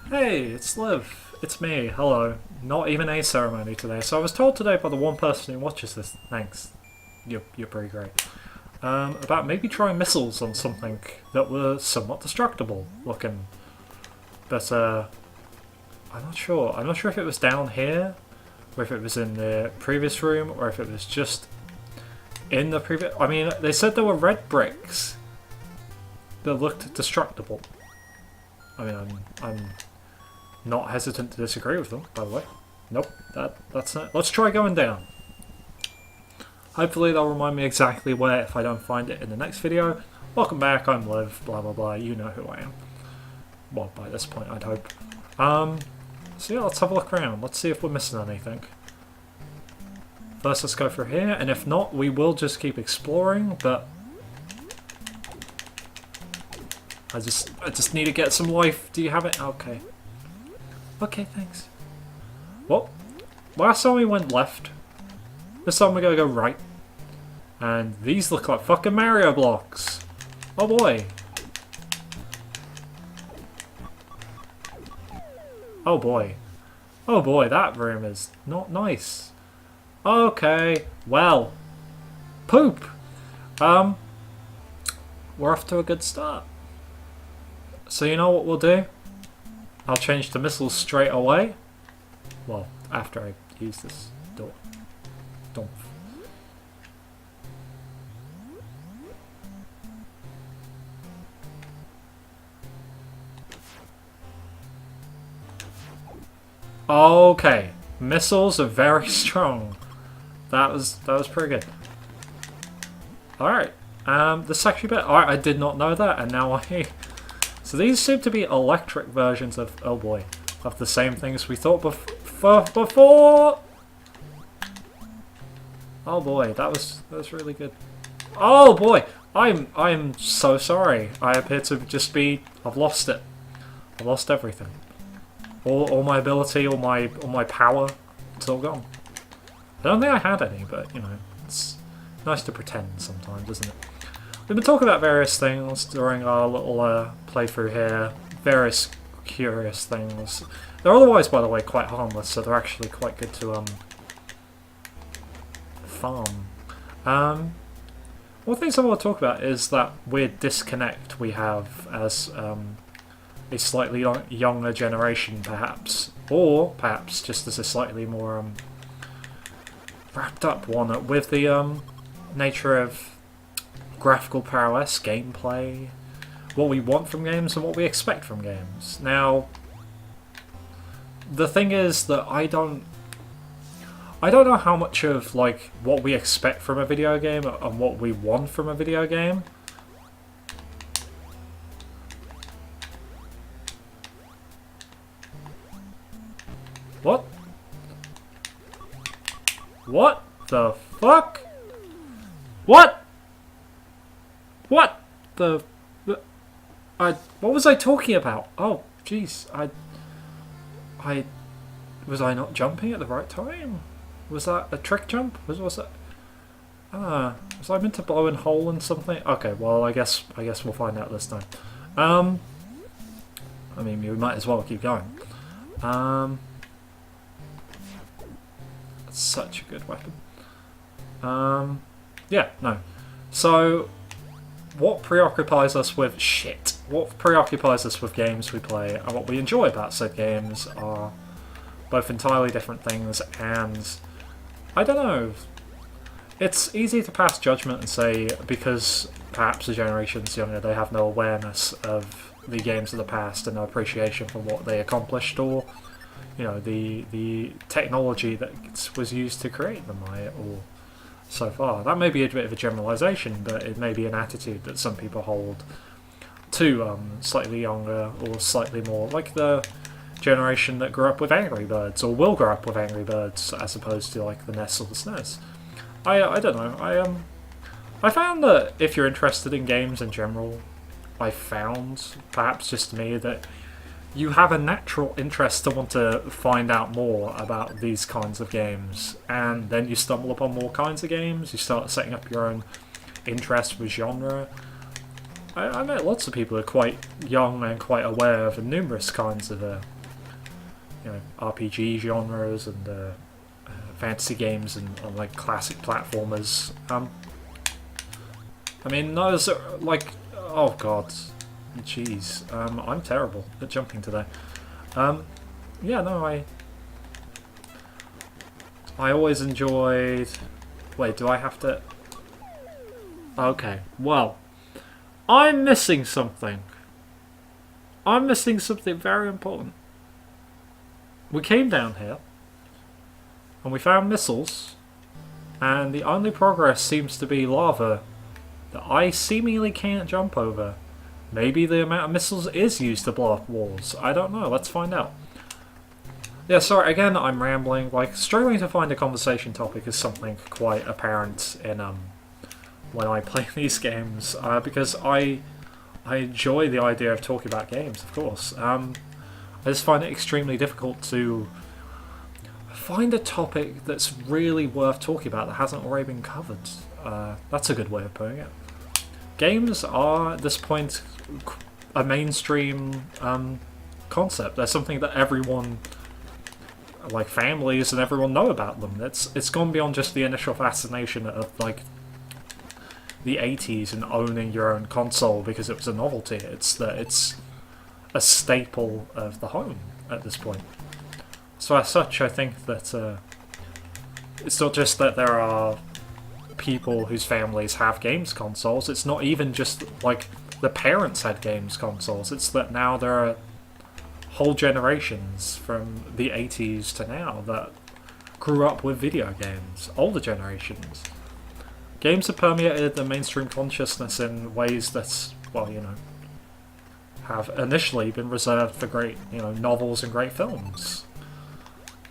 Hey, it's Liv. It's me. Hello. Not even a ceremony today. So I was told today by the one person who watches this. Thanks. You're pretty great. About maybe trying missiles on something that were somewhat destructible looking. But I'm not sure. I'm not sure if it was down here, or if it was in the previous room, or if it was just in the previous. I mean, they said there were red bricks that looked destructible. I mean, I'm not hesitant to disagree with them, by the way. Nope, that's not. Let's try going down. Hopefully they'll remind me exactly where if I don't find it in the next video. Welcome back, I'm Liv, blah blah blah, you know who I am. Well, by this point I'd hope. So yeah, let's have a look around. Let's see if we're missing anything. First let's go through here, and if not, we will just keep exploring, but I just need to get some life. Do you have it? Okay. Okay, thanks. Well, last time we went left. This time we're gonna go right. And these look like fucking Mario blocks. Oh boy. Oh boy. Oh boy, that room is not nice. Okay, well. Poop! We're off to a good start. So you know what we'll do? I'll change the missiles straight away. Well, after I use this door. Don't. Okay, missiles are very strong. That was pretty good. All right, this actually bit. All right, I did not know that, and now I. So these seem to be electric versions of, oh boy, of the same things we thought before. Oh boy, that was really good. Oh boy, I'm so sorry. I appear to just be, I've lost it. I've lost everything. All my ability, all my power, it's all gone. I don't think I had any, but you know, it's nice to pretend sometimes, isn't it? We've been talking about various things during our little playthrough here. Various curious things. They're otherwise, by the way, quite harmless, so they're actually quite good to farm. One of the things I want to talk about is that weird disconnect we have as a slightly younger generation, perhaps. Or perhaps just as a slightly more wrapped up one with the nature of graphical prowess, gameplay, what we want from games and what we expect from games. Now, the thing is that I don't know how much of like what we expect from a video game and what we want from a video game. What? What the fuck? What? What the? What was I talking about? Oh, jeez. Was I not jumping at the right time? Was that a trick jump? Was that? Was I meant to blow a hole in something? Okay, well, I guess we'll find out this time. I mean, we might as well keep going. That's such a good weapon. Yeah, no. So, what preoccupies us with shit? What preoccupies us with games we play and what we enjoy about said games are both entirely different things, and I don't know. It's easy to pass judgment and say because perhaps the generation's younger, they have no awareness of the games of the past and no appreciation for what they accomplished, or you know the technology that was used to create them, or so far. That may be a bit of a generalisation, but it may be an attitude that some people hold to slightly younger or slightly more, like the generation that grew up with Angry Birds, or will grow up with Angry Birds, as opposed to like the NES or the SNES. I don't know. I found that if you're interested in games in general, I found, perhaps just me, that you have a natural interest to want to find out more about these kinds of games, and then you stumble upon more kinds of games, you start setting up your own interest with genre. I know lots of people are quite young and quite aware of numerous kinds of RPG genres and fantasy games and like classic platformers. I mean, those are like, oh god, jeez, I'm terrible at jumping today. Yeah, no, I always enjoyed. Wait, do I have to? Okay, well, I'm missing something. I'm missing something very important. We came down here, and we found missiles, and the only progress seems to be lava that I seemingly can't jump over. Maybe the amount of missiles is used to blow up walls. I don't know. Let's find out. Yeah, sorry, again, I'm rambling. Like, struggling to find a conversation topic is something quite apparent in when I play these games, because I enjoy the idea of talking about games, of course. I just find it extremely difficult to find a topic that's really worth talking about that hasn't already been covered. That's a good way of putting it. Games are, at this point, a mainstream concept. They're something that everyone, like families and everyone, know about them. It's gone beyond just the initial fascination of like the 80s and owning your own console because it was a novelty. It's a staple of the home at this point. So as such, I think that it's not just that there are people whose families have games consoles. It's not even just like the parents had games consoles. It's that now there are whole generations from the 80s to now that grew up with video games. Older generations. Games have permeated the mainstream consciousness in ways that, well, have initially been reserved for great, novels and great films.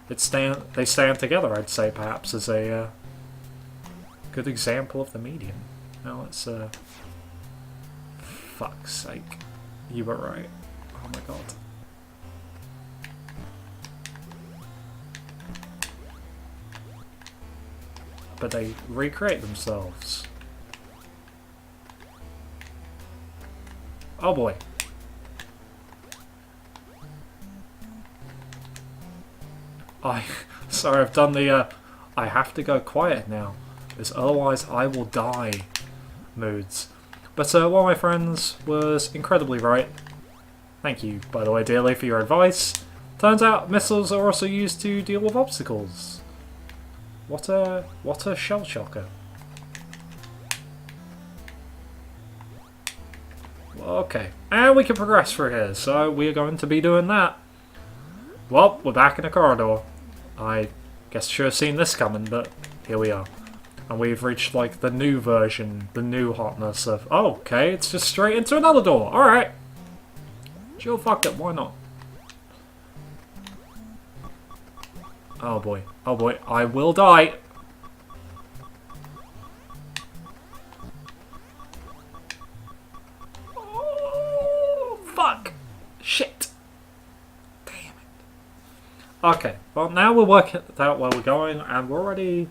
They stand together, I'd say, perhaps, as a good example of the medium. Now let's, fuck's sake. You were right. Oh my god. But they recreate themselves. Oh boy. Sorry, I've done the, I have to go quiet now, because otherwise I will die moods. But one of my friends was incredibly right. Thank you, by the way, dearly, for your advice. Turns out missiles are also used to deal with obstacles. What a shell shocker. Okay, and we can progress through here, so we are going to be doing that. Well, we're back in the corridor. I guess I should have seen this coming, but here we are. And we've reached, like, the new version, the new hotness of, oh, okay, it's just straight into another door. Alright. Sure, fuck it, why not? Oh boy, I will die. Oh, fuck. Shit. Damn it. Okay, well now we're working out where we're going, and we're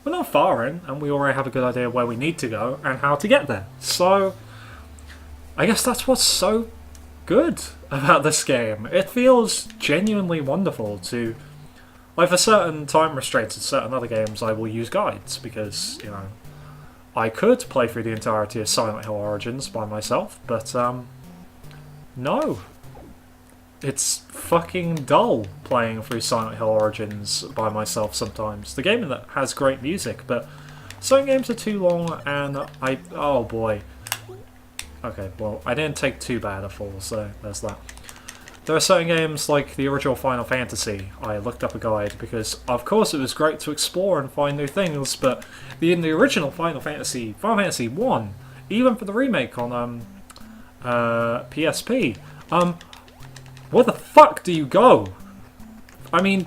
not far in, and we already have a good idea of where we need to go and how to get there. So, I guess that's what's so good about this game. It feels genuinely wonderful to... Like, for certain time restraints in certain other games, I will use guides, because, I could play through the entirety of Silent Hill Origins by myself, but, no. It's fucking dull playing through Silent Hill Origins by myself sometimes. The game that has great music, but certain games are too long, and oh boy. Okay, well, I didn't take too bad a fall, so there's that. There are certain games, like the original Final Fantasy, I looked up a guide, because of course it was great to explore and find new things, but in the original Final Fantasy 1, even for the remake on PSP, where the fuck do you go? I mean,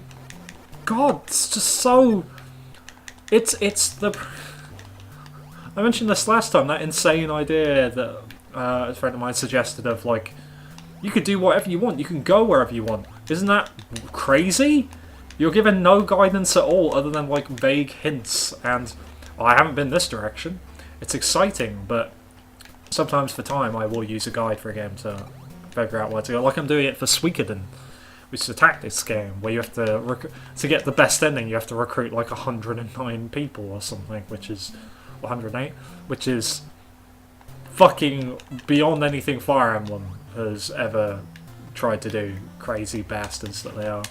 God, it's just so... It's the... I mentioned this last time, that insane idea that a friend of mine suggested of, like, you could do whatever you want, you can go wherever you want. Isn't that crazy? You're given no guidance at all other than, like, vague hints, and I haven't been this direction. It's exciting, but sometimes for time I will use a guide for a game to figure out where to go. Like I'm doing it for Suikoden, which is a tactics game where you have to get the best ending. You have to recruit like 109 people or something, which is 108, which is fucking beyond anything Fire Emblem has ever tried to do. Crazy bastards that they are.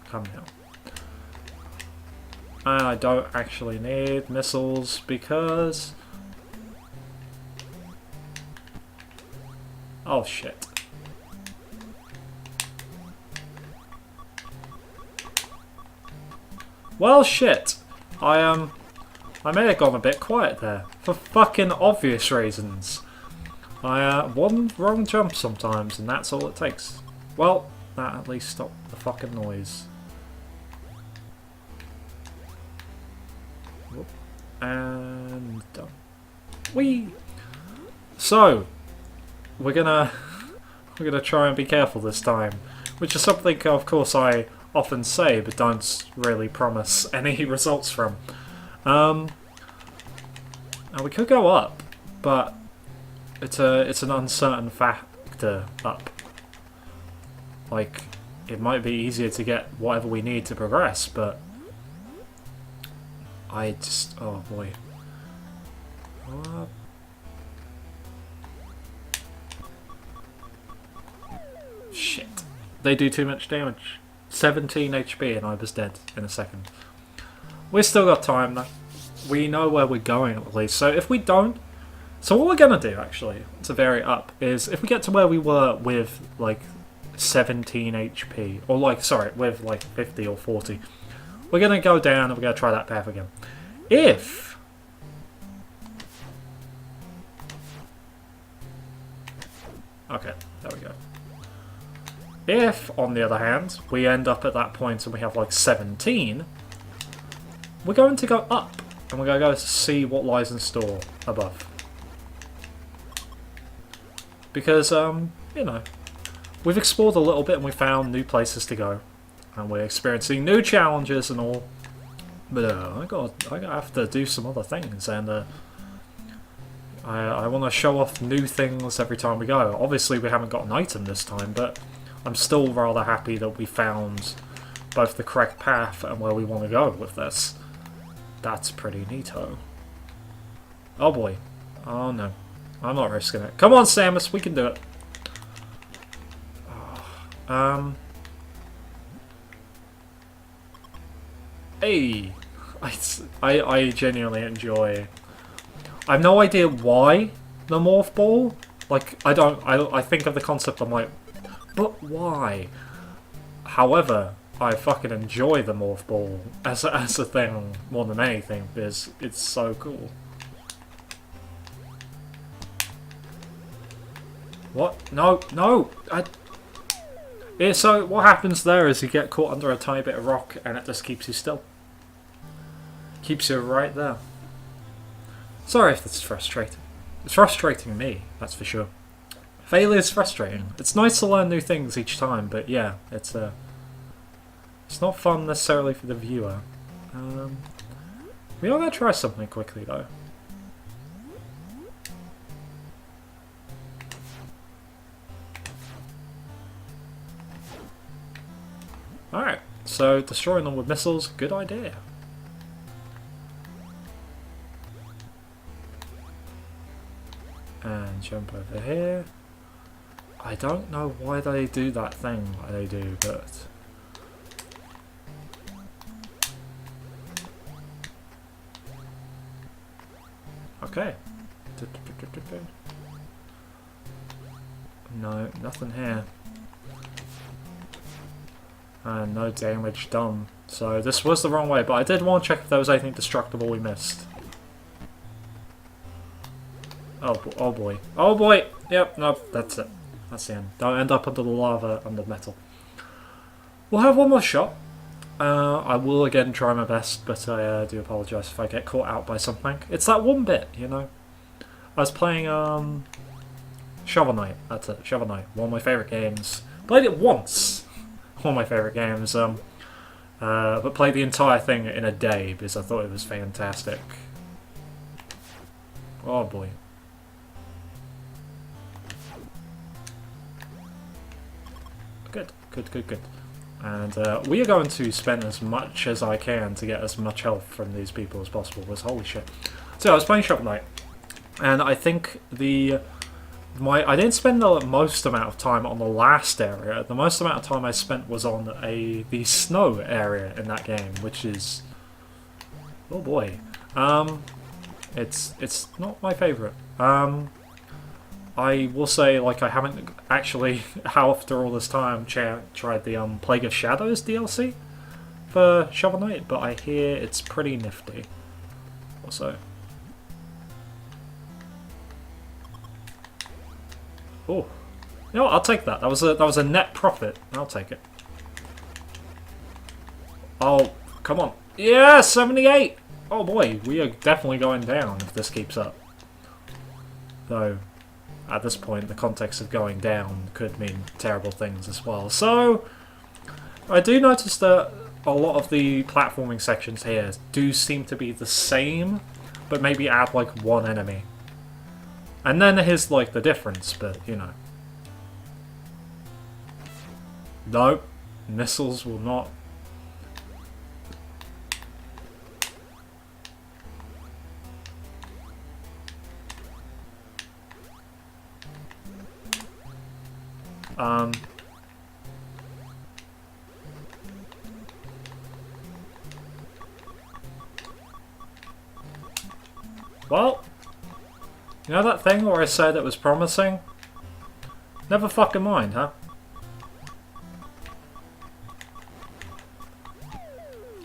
Come now. And I don't actually need missiles because... Oh shit. Well shit. I may have gone a bit quiet there. For fucking obvious reasons. One wrong jump sometimes and that's all it takes. Well, that at least stopped the fucking noise. Whoop. And done. Whee! So, we're gonna try and be careful this time. Which is something, of course, I often say, but don't really promise any results from. And we could go up, but it's an uncertain factor up. Like, it might be easier to get whatever we need to progress, but I just... oh boy. Shit. They do too much damage. 17 HP and I was dead in a second. We've still got time though. We know where we're going at least. So if we don't... So what we're going to do actually, to vary up, is if we get to where we were with like 17 HP, or like, sorry, with like 50 or 40, we're going to go down and we're going to try that path again. If... okay, there we go. If, on the other hand, we end up at that point and we have like 17, we're going to go up and we're going to go see what lies in store above. Because, you know, we've explored a little bit and we found new places to go. And we're experiencing new challenges and all. But I have to do some other things and I want to show off new things every time we go. Obviously we haven't got an item this time, but I'm still rather happy that we found both the correct path and where we want to go with this. That's pretty neato. Oh boy. Oh no. I'm not risking it. Come on, Samus, we can do it. Hey! I genuinely enjoy... I have no idea why the Morph Ball. Like, I think of the concept, I'm like, but why? However, I fucking enjoy the Morph Ball as a thing more than anything because it's so cool. What? No, no! Yeah, so what happens there is you get caught under a tiny bit of rock and it just keeps you still. Keeps you right there. Sorry if that's frustrating. It's frustrating me, that's for sure. Failure is frustrating. It's nice to learn new things each time, but yeah, it's not fun necessarily for the viewer. We are going to try something quickly though. Alright, so destroying them with missiles, good idea. And jump over here. I don't know why they do that thing like they do, but... okay. No, nothing here. And no damage done. So this was the wrong way, but I did want to check if there was anything destructible we missed. Oh boy. Oh boy! Yep, nope, that's it. That's the end. Don't end up under the lava, under metal. We'll have one more shot. I will again try my best, but I do apologise if I get caught out by something. It's that one bit, you know. I was playing Shovel Knight. That's it, Shovel Knight. One of my favourite games. Played it once. One of my favourite games. But played the entire thing in a day because I thought it was fantastic. Oh boy. Good, good, good, good. And we are going to spend as much as I can to get as much health from these people as possible, because holy shit. So I was playing Shovel Knight, and I think I didn't spend the most amount of time on the last area. The most amount of time I spent was on the snow area in that game, which is, oh boy, it's not my favourite. I will say, like, I haven't actually, after all this time, tried the Plague of Shadows DLC for Shovel Knight, but I hear it's pretty nifty. Also, oh, you know what, I'll take that. That was a net profit. I'll take it. Oh, come on. Yeah, 78! Oh boy, we are definitely going down if this keeps up. Though, at this point, the context of going down could mean terrible things as well. So, I do notice that a lot of the platforming sections here do seem to be the same, but maybe add like one enemy. And then here's like the difference, but you know. Nope, missiles will not. Well, you know that thing where I said it was promising? Never fucking mind, huh?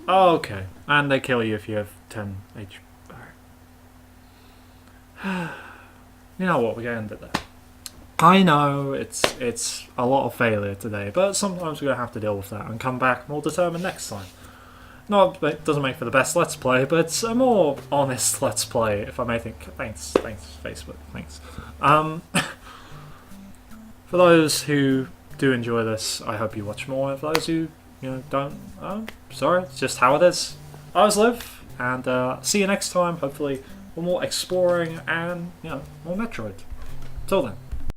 Oh, okay. And they kill you if you have 10 HP. Alright. You know what, we're going to end it there. I know it's a lot of failure today, but sometimes we're going to have to deal with that and come back more determined next time. No, it doesn't make for the best Let's Play, but it's a more honest Let's Play, if I may think. Thanks, Facebook, thanks. For those who do enjoy this, I hope you watch more. For those who, don't, sorry, it's just how it is. I was Liv, and see you next time, hopefully for more exploring and, more Metroid. Till then.